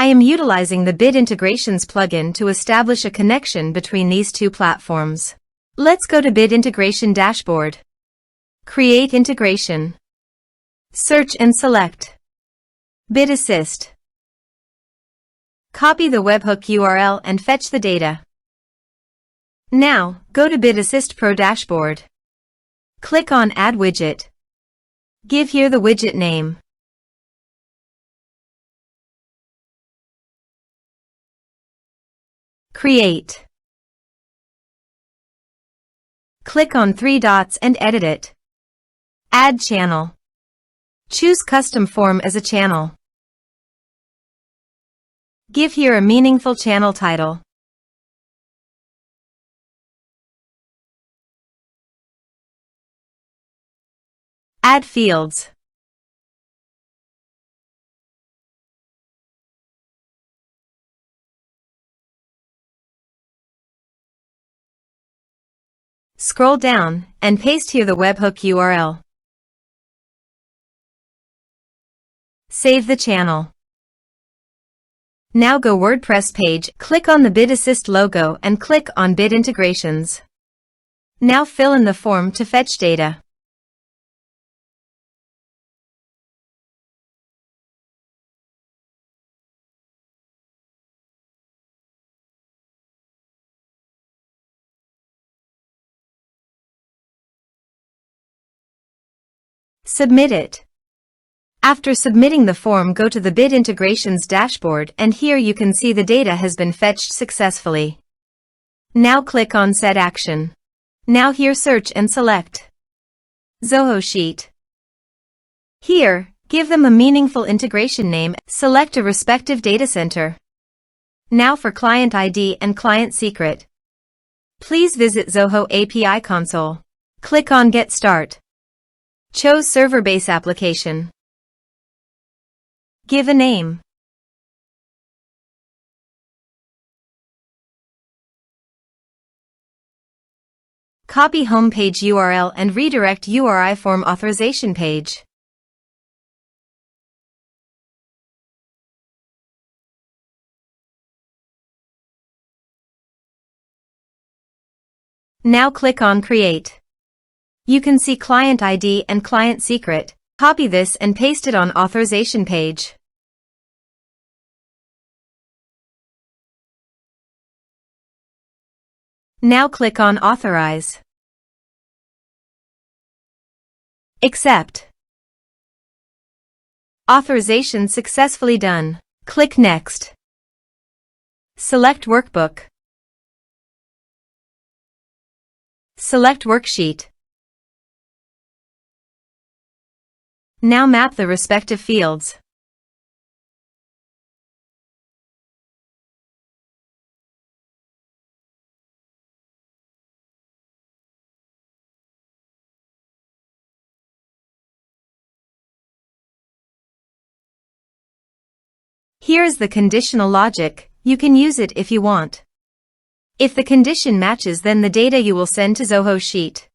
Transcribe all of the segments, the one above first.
I am utilizing the Bit Integrations plugin to establish a connection between these two platforms. Let's go to Bit Integration Dashboard. Create integration. Search and select Bit Assist. Copy the webhook URL and fetch the data. Now, go to Bit Assist Pro Dashboard. Click on Add Widget. Give here the widget name. Create. Click on 3 dots and edit it. Add channel. Choose Custom Form as a channel. Give here a meaningful channel title. Add fields. Scroll down and paste here the webhook URL. Save the channel. Now go WordPress page, click on the Bit Assist logo and click on Bit Integrations. Now fill in the form to fetch data. Submit it. After submitting the form, go to the Bit Integrations dashboard and here you can see the data has been fetched successfully. Now click on Set Action. Now here search and select Zoho Sheet. Here, give them a meaningful integration name, select a respective data center. Now for client ID and client secret. Please visit Zoho API Console. Click on Get Start. Choose Server Base Application. Give a name. Copy homepage URL and redirect URI form authorization page. Now click on Create. You can see client ID and client secret. Copy this and paste it on authorization page. Now click on Authorize. Accept. Authorization successfully done. Click Next. Select Workbook. Select Worksheet. Now map the respective fields. Here is the conditional logic. You can use it if you want. If the condition matches, then the data you will send to Zoho Sheet.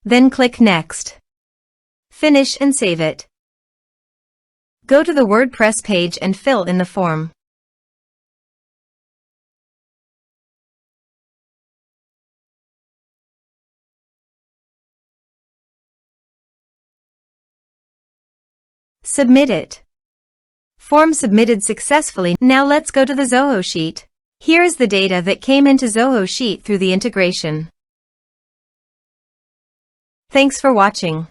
Then click Next. Finish and save it. Go to the WordPress page and fill in the form. Submit it. Form submitted successfully. Now let's go to the Zoho Sheet. Here is the data that came into Zoho Sheet through the integration. Thanks for watching.